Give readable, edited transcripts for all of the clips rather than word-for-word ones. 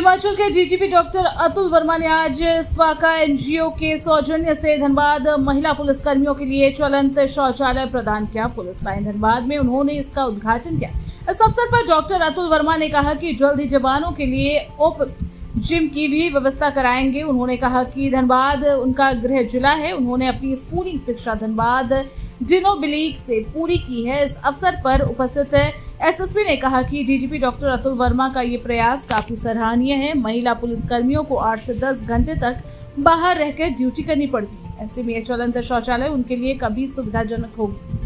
हिमाचल के DGP doctor Atul Verma ने आज स्वाका एनजीओ के सौजन्य से धनबाद महिला पुलिसकर्मियों के लिए ज्वलंत शौचालय प्रदान किया। पुलिस लाइन धनबाद में उन्होंने इसका उद्घाटन किया। इस अवसर पर डॉक्टर अतुल वर्मा ने कहा कि जल्द ही जवानों के लिए ओपन जिम की भी व्यवस्था कराएंगे। उन्होंने कहा कि धनबाद उनका गृह जिला है। उन्होंने अपनी स्कूलिंग शिक्षा धनबाद डिनोबिलीग से पूरी की है। इस अवसर पर उपस्थित एसएसपी ने कहा कि डीजीपी डॉक्टर अतुल वर्मा का ये प्रयास काफी सराहनीय है। महिला पुलिसकर्मियों को 8 से 10 घंटे तक बाहर रहकर ड्यूटी करनी पड़ती है। ऐसे में चलंत शौचालय उनके लिए कभी सुविधाजनक होगी।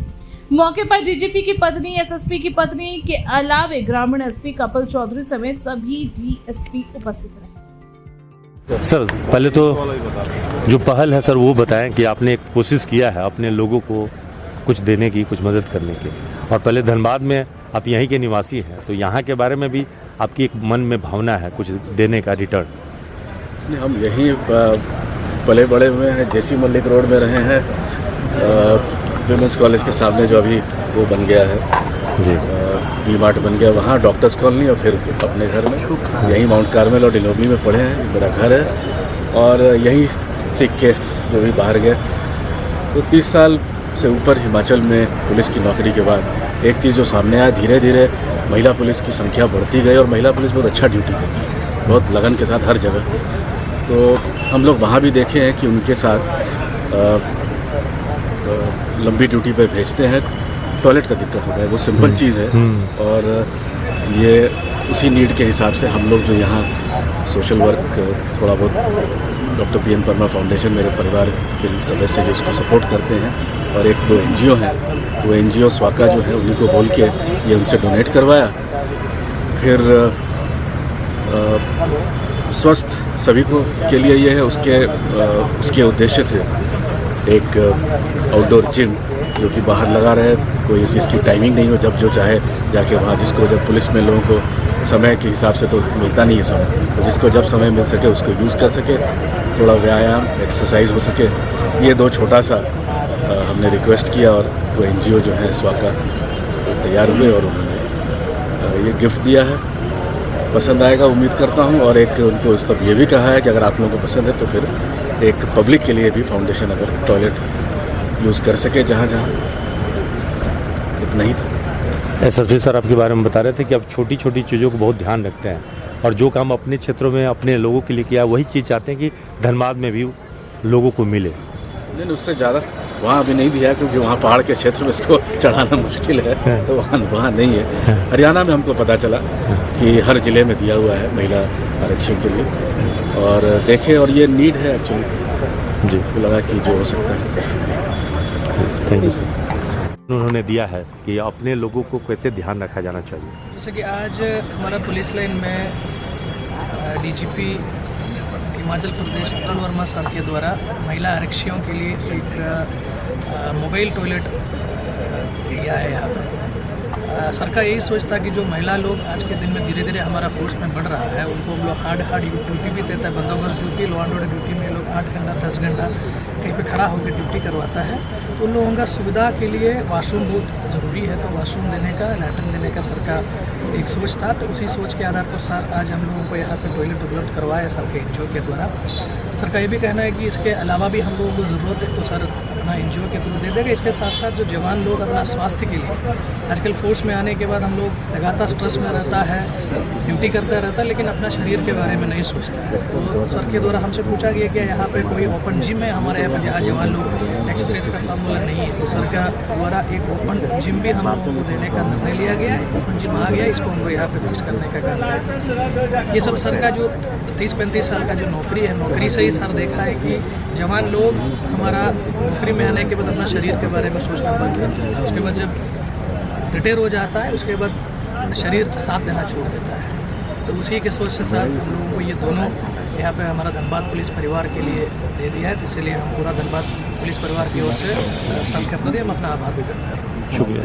मौके पर डीजीपी की पत्नी, एसएसपी की पत्नी के अलावे ग्रामीण एसपी कपिल चौधरी समेत सभी डीएसपी उपस्थित रहे। सर, पहले तो जो पहल है सर वो बताएं कि आपने एक कोशिश किया है अपने लोगों को कुछ देने की, कुछ मदद करने की, और पहले धनबाद में आप यहीं के निवासी हैं, तो यहाँ के बारे में भी आपकी एक मन में भावना है कुछ देने का रिटर्न? हम यहीं पले बड़े हुए हैं, जेसी मल्लिक रोड में रहे हैं, विमेंस कॉलेज के सामने जो अभी वो बन गया है जी, वी मार्ट बन गया, वहाँ डॉक्टर्स कॉलोनी, और फिर अपने घर में यहीं माउंट कार्मेल और डिनोबली में पढ़े हैं। मेरा घर है और यहीं सीख के जो भी बाहर गए। तो 30 साल से ऊपर हिमाचल में पुलिस की नौकरी के बाद एक चीज़ जो सामने आया, धीरे धीरे महिला पुलिस की संख्या बढ़ती गई और महिला पुलिस बहुत अच्छा ड्यूटी करती है, बहुत लगन के साथ हर जगह। तो हम लोग वहाँ भी देखे हैं कि उनके साथ लंबी ड्यूटी पे भेजते हैं, टॉयलेट का दिक्कत होता है, वो सिंपल चीज़ है। और ये उसी नीड के हिसाब से हम लोग जो यहाँ सोशल वर्क थोड़ा बहुत डॉक्टर पीएम परमा फाउंडेशन मेरे परिवार के सदस्य जो इसको सपोर्ट करते हैं, और 1-2 एनजीओ हैं, वो एनजीओ स्वाका जो है उन्हीं को बोल के ये उनसे डोनेट करवाया। फिर स्वस्थ सभी को के लिए ये है, उसके उद्देश्य थे एक आउटडोर जिम जो कि बाहर लगा रहे, कोई इस चीज़ की टाइमिंग नहीं हो, जब जो चाहे जाके वहाँ, जिसको जब पुलिस में लोगों को समय के हिसाब से तो मिलता नहीं है समय, तो जिसको जब समय मिल सके उसको यूज़ कर सके, थोड़ा व्यायाम एक्सरसाइज हो सके। ये 2 छोटा सा हमने रिक्वेस्ट किया और 2 एनजीओ जो है स्वाका तैयार हुए और उन्होंने ये गिफ्ट दिया है। पसंद आएगा उम्मीद करता हूँ। और एक उनको सब ये भी कहा है कि अगर आप लोगों को पसंद है तो फिर एक पब्लिक के लिए भी फाउंडेशन अगर टॉयलेट यूज़ कर सके जहाँ जहाँ, इतना ही था। एसएसपी सर आपके बारे में बता रहे थे कि आप छोटी छोटी चीज़ों को बहुत ध्यान रखते हैं और जो काम अपने क्षेत्रों में अपने लोगों के लिए किया वही चीज़ चाहते हैं कि धनबाद में भी लोगों को मिले। नहीं, उससे ज़्यादा वहाँ अभी नहीं दिया क्योंकि वहाँ पहाड़ के क्षेत्र में इसको चढ़ाना मुश्किल है, तो वहाँ नहीं है। हरियाणा में हमको पता चला कि हर ज़िले में दिया हुआ है महिला आरक्षण के लिए, और देखे और ये नीड है एक्चुअली जी, तो लगा कि जो हो सकता है। Thank you sir. उन्होंने दिया है कि अपने लोगों को कैसे ध्यान रखा जाना चाहिए। जैसे कि आज हमारा पुलिस लाइन में डीजीपी हिमाचल प्रदेश अतुल वर्मा सर के द्वारा महिला आरक्षियों के लिए एक मोबाइल टॉयलेट दिया है। यहाँ पर सर का यही सोच था कि जो महिला लोग आज के दिन में धीरे धीरे हमारा फोर्स में बढ़ रहा है, उनको हम लोग हार्ड ड्यूटी भी देता है, बंदोबस्त duty, law and order duty में लोग 8 घंटा 10 घंटा कहीं पे खड़ा होकर ड्यूटी करवाता है। तो उन लोगों का सुविधा के लिए वॉशरूम बहुत ज़रूरी है, तो वॉशरूम देने का, लैट्रिन देने का सर का एक सोच था। तो उसी सोच के आधार पर सर आज हम लोगों को यहाँ पे टॉयलेट उपलब्ध करवाया सर के एनजीओ के द्वारा। सर का ये भी कहना है कि इसके अलावा भी हम लोगों को ज़रूरत है तो सर अपना एनजीओ के थ्रू दे देगा। इसके साथ साथ जो जवान लोग अपना स्वास्थ्य के लिए, आजकल फोर्स में आने के बाद हम लोग लगातार स्ट्रेस में रहता है, ड्यूटी करता रहता है, लेकिन अपना शरीर के बारे में नहीं सोचता है। तो सर के द्वारा हमसे पूछा गया कि यहाँ पे कोई ओपन जिम है हमारे यहाँ पर जहाँ जवान लोग एक्सरसाइज करता बोला नहीं है, तो सर का द्वारा एक ओपन जिम भी हम लोगों को देने का निर्णय लिया गया है। ओपन जिम आ गया, इसको हमको यहाँ पे फिक्स करने का काम है। ये सब सर का जो 30-35 साल का जो नौकरी है, नौकरी से ही सर देखा है कि जवान लोग हमारा नौकरी में आने के बाद अपना शरीर के बारे में सोचना बंद कर देता है। उसके बाद जब रिटायर हो जाता है उसके बाद शरीर साथ देना छोड़ देता है। तो उसी के सोच से सर हम लोगों को ये दोनों यहाँ पे हमारा धनबाद पुलिस परिवार के लिए दे दिया है। तो इसलिए हम पूरा धनबाद पुलिस परिवार की ओर से सर के प्रति हम अपना आभार भी व्यक्त कर रहे हैं। शुक्रिया।